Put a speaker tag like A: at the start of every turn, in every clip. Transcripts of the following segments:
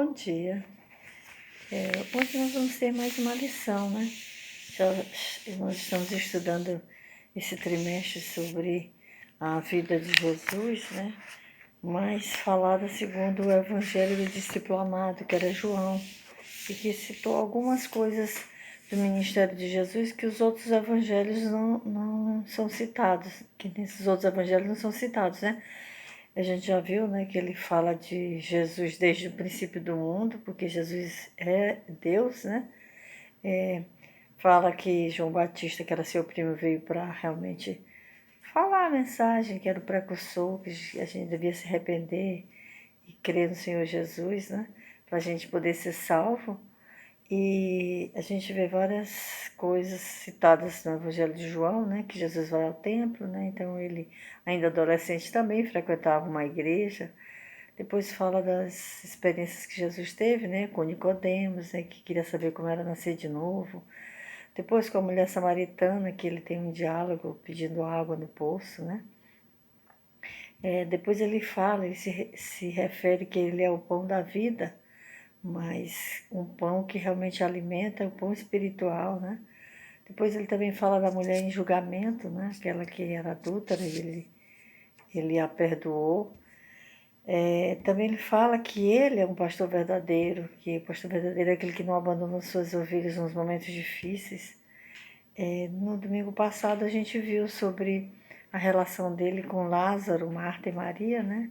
A: Bom dia. Hoje nós vamos ter mais uma lição, né? Nós estamos estudando esse trimestre sobre a vida de Jesus, né? Mas falada segundo o Evangelho do discípulo amado, que era João, e que citou algumas coisas do ministério de Jesus que os outros evangelhos não são citados, que nesses outros evangelhos não são citados, né? A gente já viu, né, que ele fala de Jesus desde o princípio do mundo, porque Jesus é Deus, né? Fala que João Batista, que era seu primo, veio para realmente falar a mensagem, que era o precursor, que a gente devia se arrepender e crer no Senhor Jesus, né? Para a gente poder ser salvo. E a gente vê várias coisas citadas no Evangelho de João, né? Que Jesus vai ao templo, né? Então ele, ainda adolescente, também frequentava uma igreja. Depois fala das experiências que Jesus teve, né? Com Nicodemos, né? Que queria saber como era nascer de novo. Depois com a mulher samaritana, que ele tem um diálogo pedindo água no poço, né? Depois ele fala, ele se refere que ele é o pão da vida, mas um pão que realmente alimenta, é o pão espiritual, né? Depois ele também fala da mulher em julgamento, né? Aquela que era adúltera e ele a perdoou. Também ele fala que ele é um pastor verdadeiro, que o pastor verdadeiro é aquele que não abandona suas ovelhas nos momentos difíceis. No domingo passado a gente viu sobre a relação dele com Lázaro, Marta e Maria, né?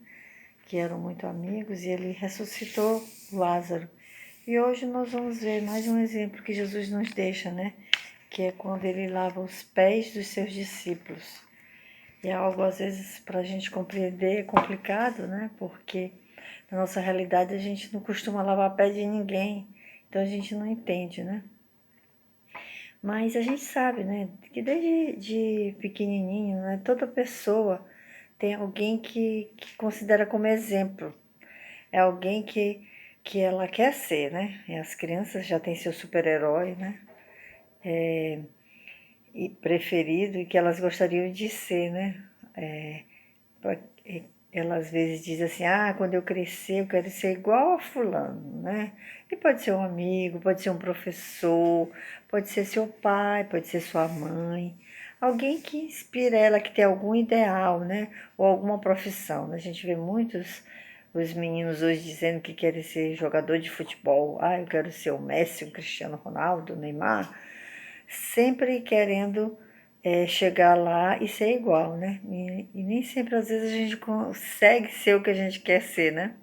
A: Que eram muito amigos, e ele ressuscitou Lázaro. E hoje nós vamos ver mais um exemplo que Jesus nos deixa, né? Que é quando ele lava os pés dos seus discípulos. E é algo, às vezes, para a gente compreender é complicado, né? Porque na nossa realidade a gente não costuma lavar pé de ninguém, então a gente não entende, né? Mas a gente sabe, né? Que desde de pequenininho, né? Toda pessoa tem alguém que considera como exemplo. É alguém que ela quer ser, né? E as crianças já têm seu super-herói, né? E preferido e que elas gostariam de ser, né? Ela às vezes diz assim, quando eu crescer eu quero ser igual a fulano, né? E pode ser um amigo, pode ser um professor, pode ser seu pai, pode ser sua mãe. Alguém que inspira ela, que tem algum ideal, né? Ou alguma profissão. A gente vê muitos os meninos hoje dizendo que querem ser jogador de futebol. Eu quero ser o Messi, o Cristiano Ronaldo, o Neymar. Sempre querendo chegar lá e ser igual, né? E nem sempre, às vezes, a gente consegue ser o que a gente quer ser, né?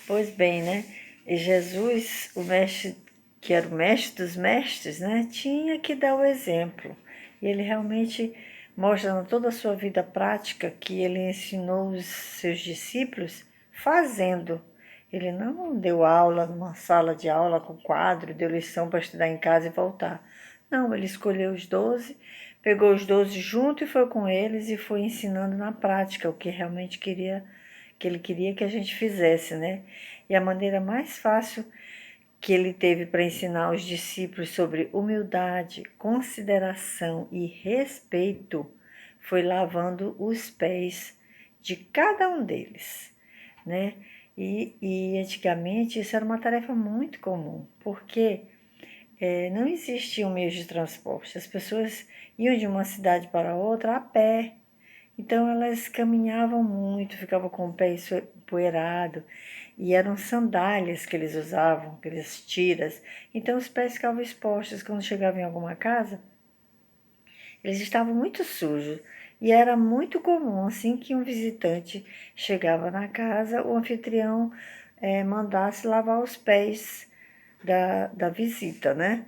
A: Pois bem, né? E Jesus, o mestre, que era o mestre dos mestres, né? Tinha que dar o exemplo. E ele realmente mostra na toda a sua vida prática que ele ensinou os seus discípulos fazendo. Ele não deu aula numa sala de aula com quadro, deu lição para estudar em casa e voltar. Não, ele escolheu os 12, pegou os 12 junto e foi com eles e foi ensinando na prática o que realmente que ele queria que a gente fizesse, né? E a maneira mais fácil que ele teve para ensinar os discípulos sobre humildade, consideração e respeito foi lavando os pés de cada um deles, né? E antigamente isso era uma tarefa muito comum, porque não existiam meios de transporte. As pessoas iam de uma cidade para outra a pé. Então elas caminhavam muito, ficavam com o pé empoeirado, e eram sandálias que eles usavam, aquelas tiras. Então os pés ficavam expostos. Quando chegavam em alguma casa, eles estavam muito sujos. E era muito comum, assim que um visitante chegava na casa, o anfitrião mandasse lavar os pés da visita, né?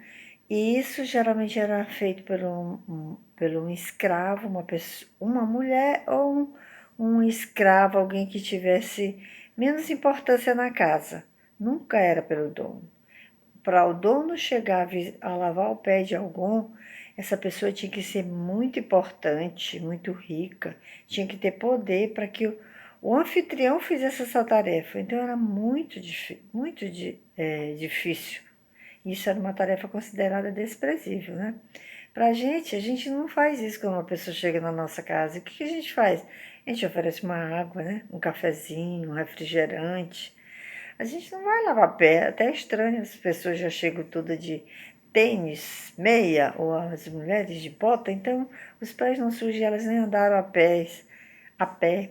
A: E isso geralmente era feito por um escravo, uma mulher ou um escravo, alguém que tivesse menos importância na casa. Nunca era pelo dono. Para o dono chegar a lavar o pé de algum, essa pessoa tinha que ser muito importante, muito rica, tinha que ter poder para que o anfitrião fizesse essa tarefa. Então era muito difícil. Isso era uma tarefa considerada desprezível, né? Pra gente, a gente não faz isso quando uma pessoa chega na nossa casa. O que a gente faz? A gente oferece uma água, né? Um cafezinho, um refrigerante. A gente não vai lavar pé, até é estranho, as pessoas já chegam todas de tênis, meia, ou as mulheres de bota, então os pés não sujam, elas nem andaram a pé,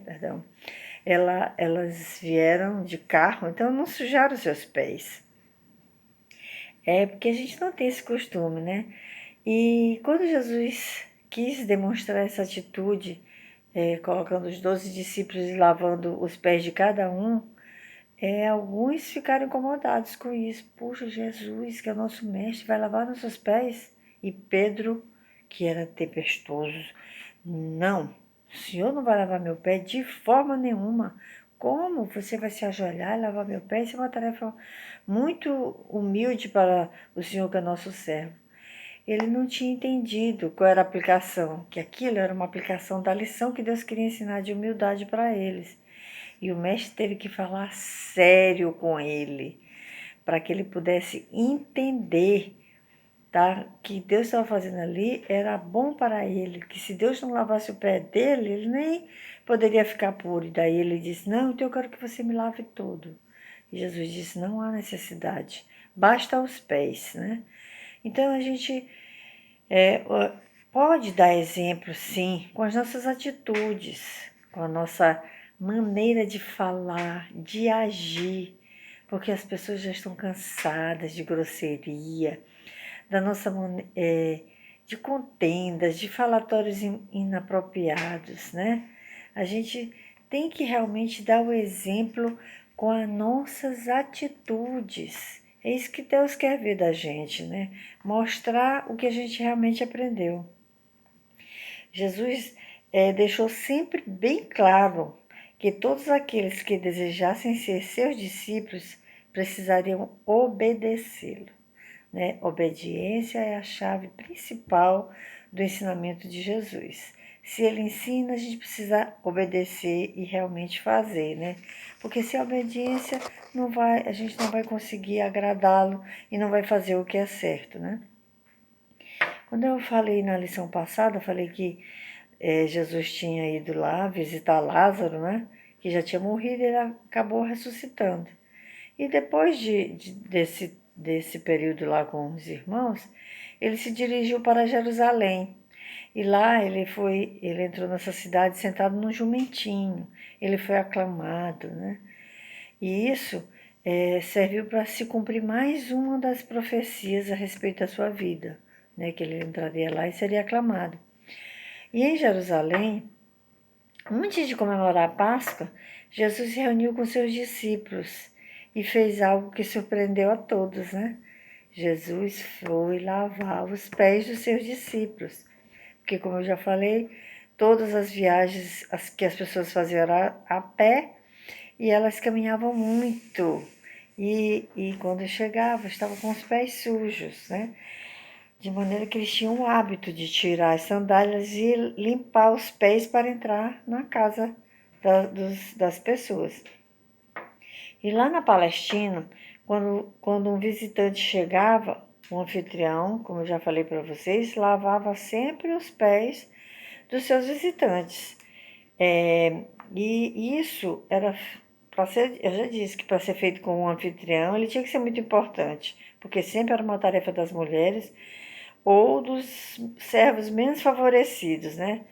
A: perdão. Elas vieram de carro, então não sujaram os seus pés. É porque a gente não tem esse costume, né? E quando Jesus quis demonstrar essa atitude, colocando os 12 discípulos e lavando os pés de cada um, alguns ficaram incomodados com isso. Puxa, Jesus, que é o nosso mestre, vai lavar nossos pés? E Pedro, que era tempestuoso, não, o senhor não vai lavar meu pé de forma nenhuma. Como você vai se ajoelhar e lavar meu pé? Isso é uma tarefa muito humilde para o senhor que é nosso servo. Ele não tinha entendido qual era a aplicação, que aquilo era uma aplicação da lição que Deus queria ensinar de humildade para eles. E o mestre teve que falar sério com ele, para que ele pudesse entender, tá, que Deus estava fazendo ali era bom para ele, que se Deus não lavasse o pé dele, ele nem poderia ficar puro. E daí ele disse, não, então eu quero que você me lave todo. E Jesus disse, não há necessidade, basta os pés, né? Então a gente é, pode dar exemplo, sim, com as nossas atitudes, com a nossa maneira de falar, de agir, porque as pessoas já estão cansadas de grosseria, da nossa de contendas, de falatórios inapropriados, né? A gente tem que realmente dar o exemplo com as nossas atitudes. É isso que Deus quer ver da gente, né? Mostrar o que a gente realmente aprendeu. Jesus deixou sempre bem claro que todos aqueles que desejassem ser seus discípulos precisariam obedecê-lo. Né? Obediência é a chave principal do ensinamento de Jesus. Se ele ensina, a gente precisa obedecer e realmente fazer, né? Porque se a obediência não vai, a gente não vai conseguir agradá-lo e não vai fazer o que é certo, né? Quando eu falei na lição passada, eu falei que Jesus tinha ido lá visitar Lázaro, né? Que já tinha morrido e ele acabou ressuscitando. E depois desse período lá com os irmãos, ele se dirigiu para Jerusalém. E lá ele entrou nessa cidade sentado num jumentinho. Ele foi aclamado, né? E isso serviu para se cumprir mais uma das profecias a respeito da sua vida, né? Que ele entraria lá e seria aclamado. E em Jerusalém, antes de comemorar a Páscoa, Jesus se reuniu com seus discípulos e fez algo que surpreendeu a todos, né? Jesus foi lavar os pés dos seus discípulos. Porque, como eu já falei, todas as viagens que as pessoas faziam era a pé e elas caminhavam muito. E quando chegavam, estavam com os pés sujos, né? De maneira que eles tinham o hábito de tirar as sandálias e limpar os pés para entrar na casa das pessoas. E lá na Palestina, quando um visitante chegava, o anfitrião, como eu já falei para vocês, lavava sempre os pés dos seus visitantes. E isso era para ser, eu já disse que para ser feito com um anfitrião, ele tinha que ser muito importante, porque sempre era uma tarefa das mulheres ou dos servos menos favorecidos, né?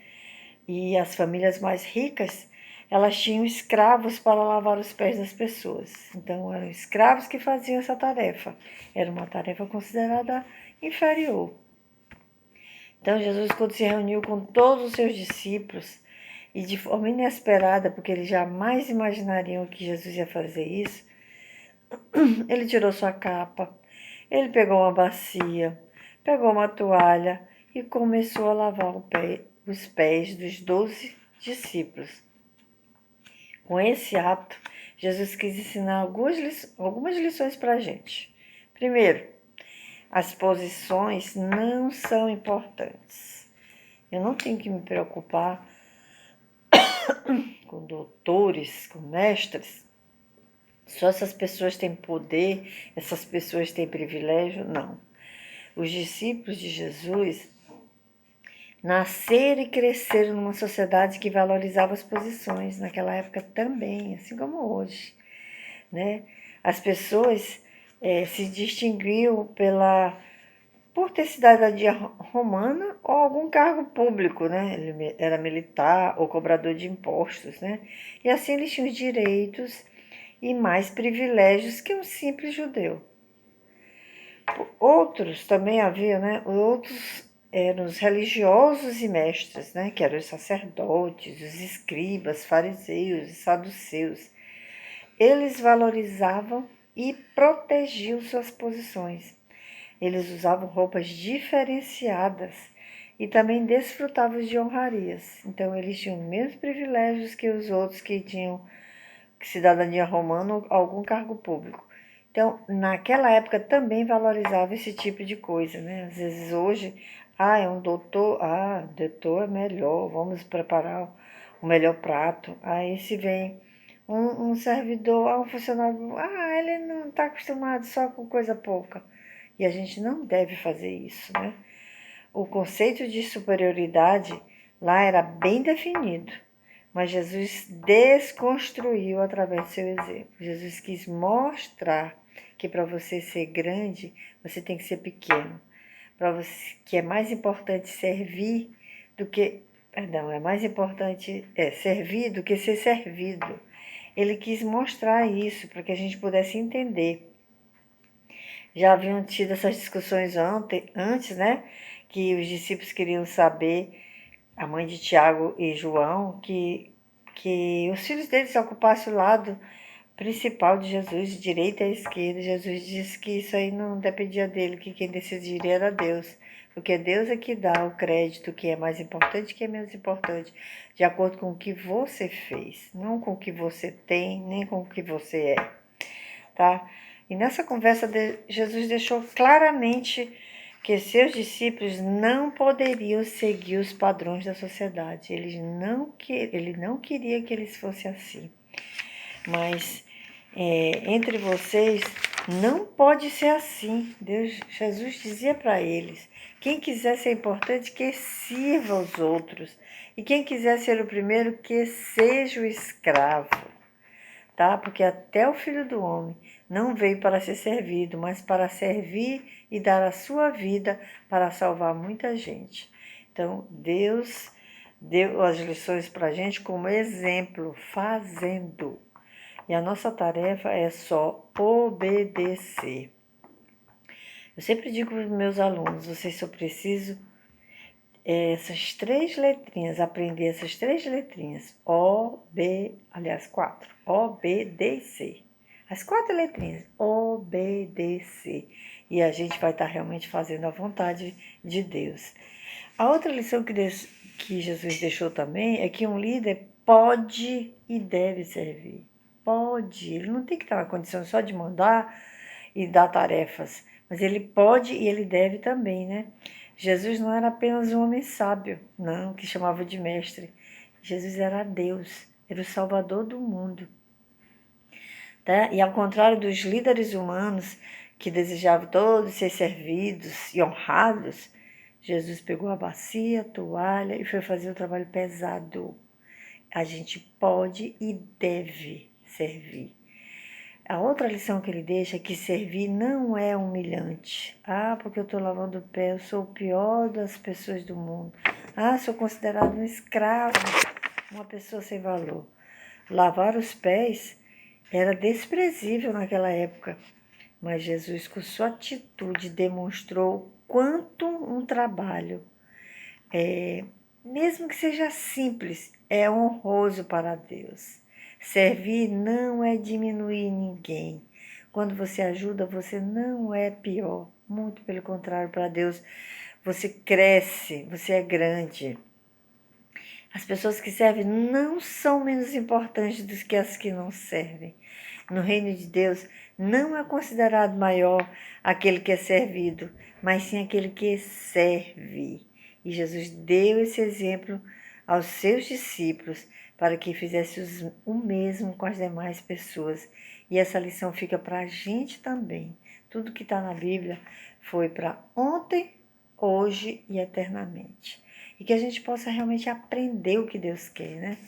A: E as famílias mais ricas, elas tinham escravos para lavar os pés das pessoas. Então, eram escravos que faziam essa tarefa. Era uma tarefa considerada inferior. Então, Jesus, quando se reuniu com todos os seus discípulos, e de forma inesperada, porque eles jamais imaginariam que Jesus ia fazer isso, ele tirou sua capa, ele pegou uma bacia, pegou uma toalha e começou a lavar os pés dos 12 discípulos. Com esse ato, Jesus quis ensinar algumas lições para a gente. Primeiro, as posições não são importantes. Eu não tenho que me preocupar com doutores, com mestres. Só essas pessoas têm poder, essas pessoas têm privilégio? Não. Os discípulos de Jesus nasceram e cresceram numa sociedade que valorizava as posições, naquela época também, assim como hoje, né? As pessoas se distinguiam por ter cidadania romana ou algum cargo público, né? Ele era militar ou cobrador de impostos, né? E assim eles tinham os direitos e mais privilégios que um simples judeu. Outros também havia, né? Outros eram os religiosos e mestres, né? Que eram os sacerdotes, os escribas, fariseus e saduceus. Eles valorizavam e protegiam suas posições. Eles usavam roupas diferenciadas e também desfrutavam de honrarias. Então, eles tinham os mesmos privilégios que os outros que tinham cidadania romana ou algum cargo público. Então, naquela época também valorizava esse tipo de coisa, né? Às vezes hoje, é um doutor, doutor é melhor, vamos preparar o melhor prato. Aí se vem um servidor, um funcionário, ele não está acostumado só com coisa pouca. E a gente não deve fazer isso, né? O conceito de superioridade lá era bem definido, mas Jesus desconstruiu através do seu exemplo. Jesus quis mostrar que para você ser grande, você tem que ser pequeno. Para você que é mais importante servir do que, é mais importante servir do que ser servido. Ele quis mostrar isso para que a gente pudesse entender. Já haviam tido essas discussões antes, né? Que os discípulos queriam saber, a mãe de Tiago e João, que os filhos deles ocupassem o lado principal de Jesus, de direita e esquerda. Jesus disse que isso aí não dependia dele, que quem decidiria era Deus. Porque Deus é que dá o crédito, que é mais importante e que é menos importante, de acordo com o que você fez, não com o que você tem, nem com o que você é, tá? E nessa conversa, Jesus deixou claramente que seus discípulos não poderiam seguir os padrões da sociedade. Ele não queria que eles fossem assim. Mas entre vocês não pode ser assim. Jesus dizia para eles: quem quiser ser importante, que sirva os outros. E quem quiser ser o primeiro, que seja o escravo. Tá? Porque até o Filho do Homem não veio para ser servido, mas para servir e dar a sua vida para salvar muita gente. Então, Deus deu as lições para a gente como exemplo, fazendo. E a nossa tarefa é só obedecer. Eu sempre digo para os meus alunos, vocês só precisam essas 3 letrinhas, aprender essas 3 letrinhas, aliás, 4, O, B, D e C. As 4 letrinhas, obedecer. E a gente vai estar realmente fazendo a vontade de Deus. A outra lição que Jesus deixou também é que um líder pode e deve servir. Pode, ele não tem que estar na condição só de mandar e dar tarefas, mas ele pode e ele deve também, né? Jesus não era apenas um homem sábio, não, que chamava de mestre. Jesus era Deus, era o Salvador do mundo. Tá? E ao contrário dos líderes humanos que desejavam todos ser servidos e honrados, Jesus pegou a bacia, a toalha e foi fazer o trabalho pesado. A gente pode e deve servir. A outra lição que ele deixa é que servir não é humilhante. Porque eu estou lavando o pé, eu sou o pior das pessoas do mundo. Sou considerado um escravo, uma pessoa sem valor. Lavar os pés era desprezível naquela época, mas Jesus, com sua atitude, demonstrou quanto um trabalho, mesmo que seja simples, é honroso para Deus. Servir não é diminuir ninguém. Quando você ajuda, você não é pior. Muito pelo contrário, para Deus, você cresce, você é grande. As pessoas que servem não são menos importantes do que as que não servem. No reino de Deus, não é considerado maior aquele que é servido, mas sim aquele que serve. E Jesus deu esse exemplo aos seus discípulos para que fizesse o mesmo com as demais pessoas. E essa lição fica para a gente também. Tudo que está na Bíblia foi para ontem, hoje e eternamente. E que a gente possa realmente aprender o que Deus quer, né?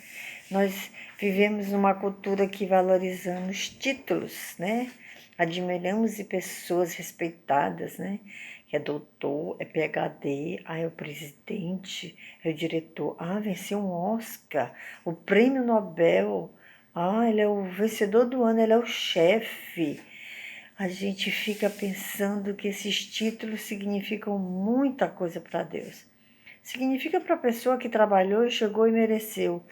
A: Nós vivemos numa cultura que valorizamos títulos, né? admiramos de pessoas respeitadas, né? Que é doutor, é PhD, é o presidente, é o diretor, venceu um Oscar, o prêmio Nobel, ele é o vencedor do ano, ele é o chefe. A gente fica pensando que esses títulos significam muita coisa para Deus. Significa para a pessoa que trabalhou e chegou e mereceu.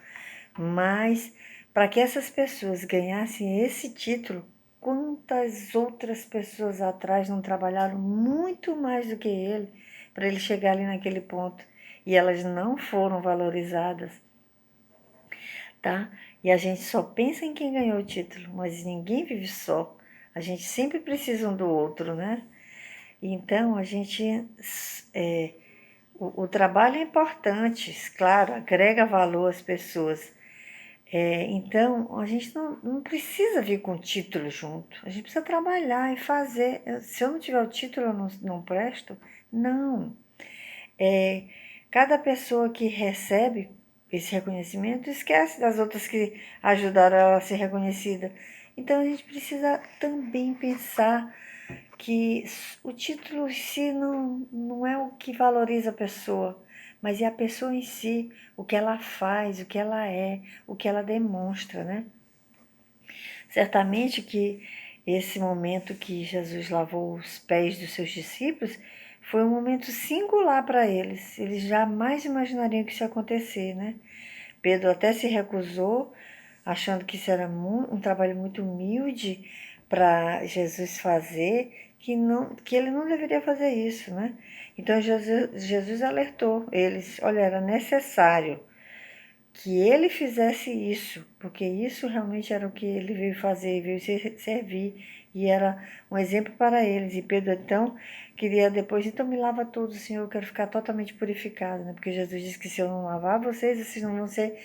A: Mas para que essas pessoas ganhassem esse título, quantas outras pessoas atrás não trabalharam muito mais do que ele para ele chegar ali naquele ponto e elas não foram valorizadas, tá? E a gente só pensa em quem ganhou o título, mas ninguém vive só. A gente sempre precisa um do outro, né? Então a gente o trabalho é importante, claro, agrega valor às pessoas. Então, a gente não precisa vir com o título junto. A gente precisa trabalhar e fazer. Se eu não tiver o título, eu não presto? Não. Cada pessoa que recebe esse reconhecimento esquece das outras que ajudaram ela a ser reconhecida. Então, a gente precisa também pensar que o título em si não é o que valoriza a pessoa, mas é a pessoa em si, o que ela faz, o que ela é, o que ela demonstra, né? Certamente que esse momento que Jesus lavou os pés dos seus discípulos foi um momento singular para eles. Eles jamais imaginariam que isso ia acontecer, né? Pedro até se recusou, achando que isso era um trabalho muito humilde para Jesus fazer, que ele não deveria fazer isso, né? Então Jesus alertou eles, olha, era necessário que ele fizesse isso, porque isso realmente era o que ele veio fazer, veio servir, e era um exemplo para eles. E Pedro então queria depois, então me lava tudo, Senhor, eu quero ficar totalmente purificado, né? Porque Jesus disse que se eu não lavar vocês não vão ser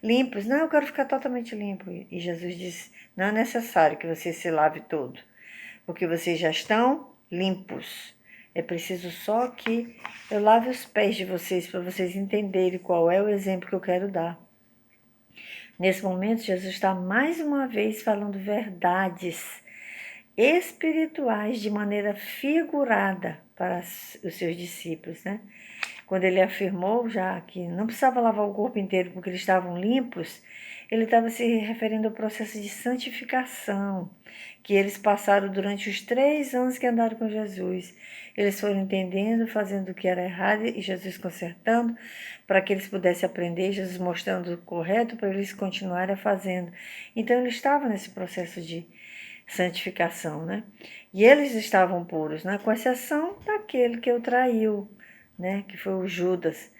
A: limpos. Não, eu quero ficar totalmente limpo. E Jesus disse, não é necessário que você se lave todo, porque vocês já estão limpos. É preciso só que eu lave os pés de vocês para vocês entenderem qual é o exemplo que eu quero dar. Nesse momento, Jesus está mais uma vez falando verdades espirituais de maneira figurada para os seus discípulos, né? Quando ele afirmou já que não precisava lavar o corpo inteiro porque eles estavam limpos, ele estava se referindo ao processo de santificação que eles passaram durante os 3 anos que andaram com Jesus. Eles foram entendendo, fazendo o que era errado e Jesus consertando para que eles pudessem aprender, Jesus mostrando o correto para eles continuarem fazendo. Então eles estavam nesse processo de santificação, né? E eles estavam puros, né? Com exceção daquele que o traiu, né? Que foi o Judas.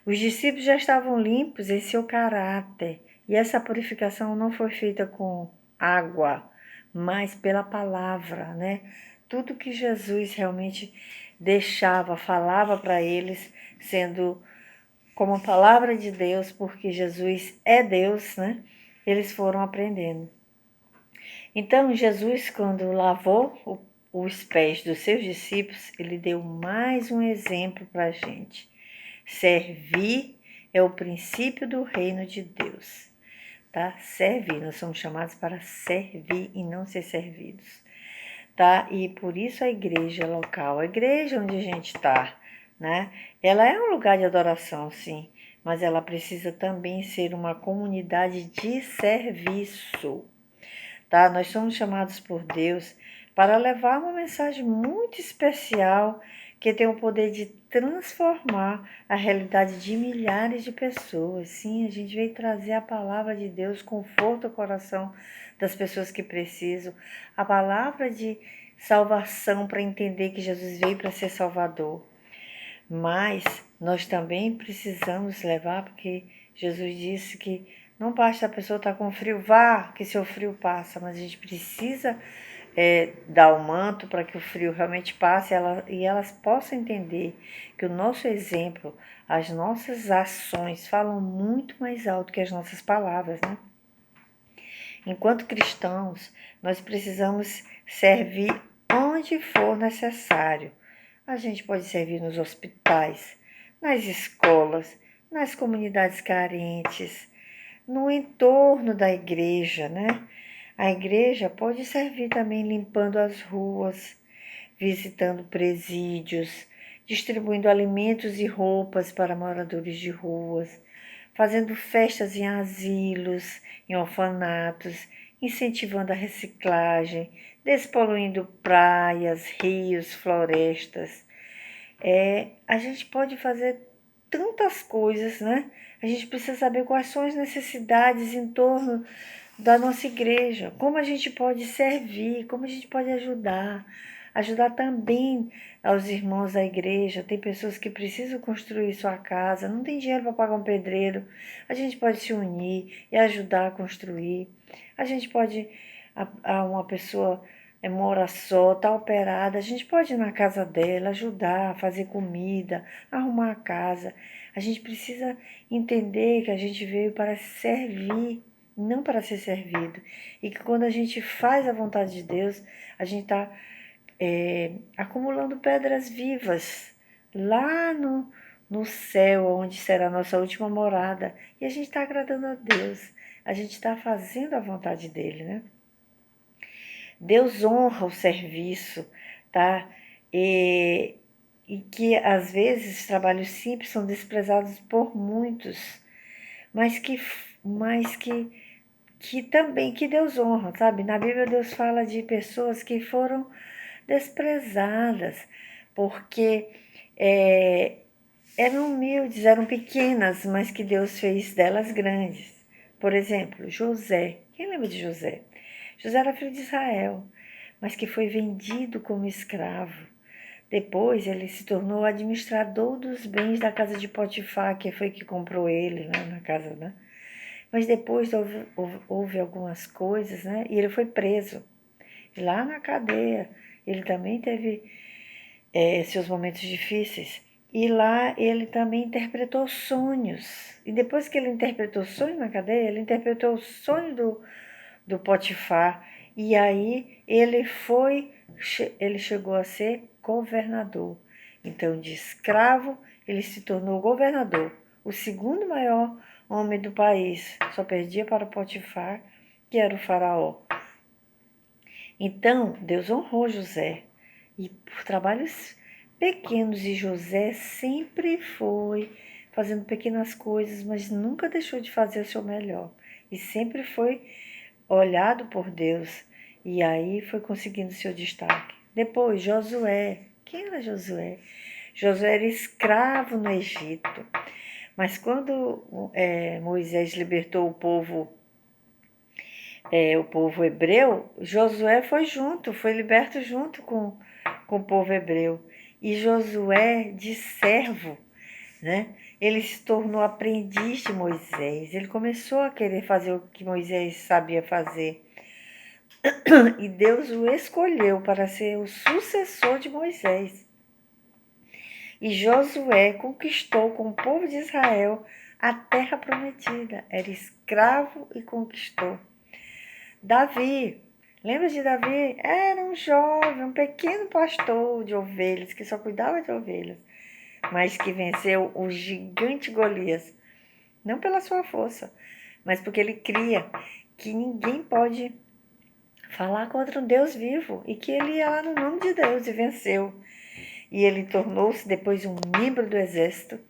A: Os discípulos já estavam limpos em seu caráter. E essa purificação não foi feita com água, mas pela palavra, né? Tudo que Jesus realmente deixava, falava para eles, sendo como a palavra de Deus, porque Jesus é Deus, né? Eles foram aprendendo. Então, Jesus, quando lavou os pés dos seus discípulos, ele deu mais um exemplo para a gente. Servir é o princípio do reino de Deus, tá? Servir, nós somos chamados para servir e não ser servidos, tá? E por isso a igreja local, a igreja onde a gente está, né? Ela é um lugar de adoração, sim, mas ela precisa também ser uma comunidade de serviço, tá? Nós somos chamados por Deus para levar uma mensagem muito especial que tem o poder de transformar a realidade de milhares de pessoas. Sim, a gente veio trazer a palavra de Deus, conforto ao coração das pessoas que precisam, a palavra de salvação para entender que Jesus veio para ser Salvador. Mas nós também precisamos levar, porque Jesus disse que não basta a pessoa estar com frio, vá, que seu frio passa, mas a gente precisa dar o manto para que o frio realmente passe e elas possam entender que o nosso exemplo, as nossas ações falam muito mais alto que as nossas palavras, né? Enquanto cristãos, nós precisamos servir onde for necessário. A gente pode servir nos hospitais, nas escolas, nas comunidades carentes, no entorno da igreja, né? A igreja pode servir também limpando as ruas, visitando presídios, distribuindo alimentos e roupas para moradores de ruas, fazendo festas em asilos, em orfanatos, incentivando a reciclagem, despoluindo praias, rios, florestas. A gente pode fazer tantas coisas, né? A gente precisa saber quais são as necessidades em torno da nossa igreja, como a gente pode servir, como a gente pode ajudar também aos irmãos da igreja. Tem pessoas que precisam construir sua casa, não tem dinheiro para pagar um pedreiro. A gente pode se unir e ajudar a construir. A gente pode, uma pessoa mora só, está operada, a gente pode ir na casa dela, ajudar, fazer comida, arrumar a casa. A gente precisa entender que a gente veio para servir, não para ser servido. E que quando a gente faz a vontade de Deus, a gente está acumulando pedras vivas lá no céu, onde será a nossa última morada. E a gente está agradando a Deus. A gente está fazendo a vontade dele, né? Deus honra o serviço, tá? E que às vezes trabalhos simples são desprezados por muitos, mas que também que Deus honra, sabe? Na Bíblia Deus fala de pessoas que foram desprezadas, porque eram humildes, eram pequenas, mas que Deus fez delas grandes. Por exemplo, José. Quem lembra de José? José era filho de Israel, mas que foi vendido como escravo. Depois ele se tornou administrador dos bens da casa de Potifar, que foi que comprou ele, né, na casa, né? Mas depois houve algumas coisas, né? E ele foi preso. E lá na cadeia, ele também teve seus momentos difíceis. E lá ele também interpretou sonhos. E depois que ele interpretou sonhos na cadeia, ele interpretou o sonho do Potifar. E aí ele chegou a ser governador. Então, de escravo, ele se tornou governador. O segundo maior homem do país. Só perdia para Potifar, que era o faraó. Então, Deus honrou José. E por trabalhos pequenos, e José sempre foi fazendo pequenas coisas, mas nunca deixou de fazer o seu melhor. E sempre foi olhado por Deus. E aí foi conseguindo seu destaque. Depois, Josué. Quem era Josué? Josué era escravo no Egito. Mas quando Moisés libertou o povo hebreu, Josué foi junto, foi liberto junto com o povo hebreu. E Josué, de servo, né? Ele se tornou aprendiz de Moisés. Ele começou a querer fazer o que Moisés sabia fazer. E Deus o escolheu para ser o sucessor de Moisés. E Josué conquistou com o povo de Israel a terra prometida. Era escravo e conquistou. Davi, lembra de Davi? Era um jovem, um pequeno pastor de ovelhas, que só cuidava de ovelhas, mas que venceu o gigante Golias, não pela sua força, mas porque ele cria que ninguém pode falar contra um Deus vivo, e que ele ia lá no nome de Deus e venceu. E ele tornou-se depois um membro do exército,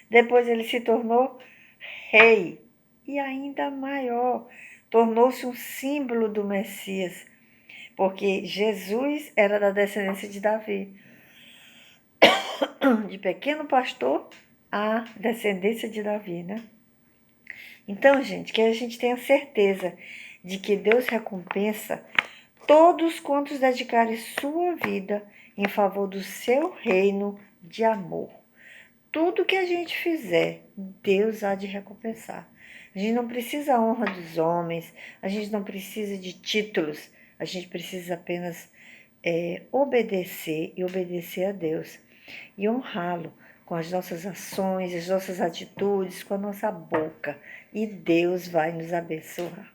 A: depois ele se tornou rei, e ainda maior, tornou-se um símbolo do Messias, porque Jesus era da descendência de Davi. De pequeno pastor a descendência de Davi, né? Então, gente, que a gente tenha certeza de que Deus recompensa todos quantos dedicarem sua vida em favor do seu reino de amor. Tudo que a gente fizer, Deus há de recompensar. A gente não precisa da honra dos homens, a gente não precisa de títulos, a gente precisa apenas obedecer e obedecer a Deus e honrá-lo com as nossas ações, as nossas atitudes, com a nossa boca. E Deus vai nos abençoar.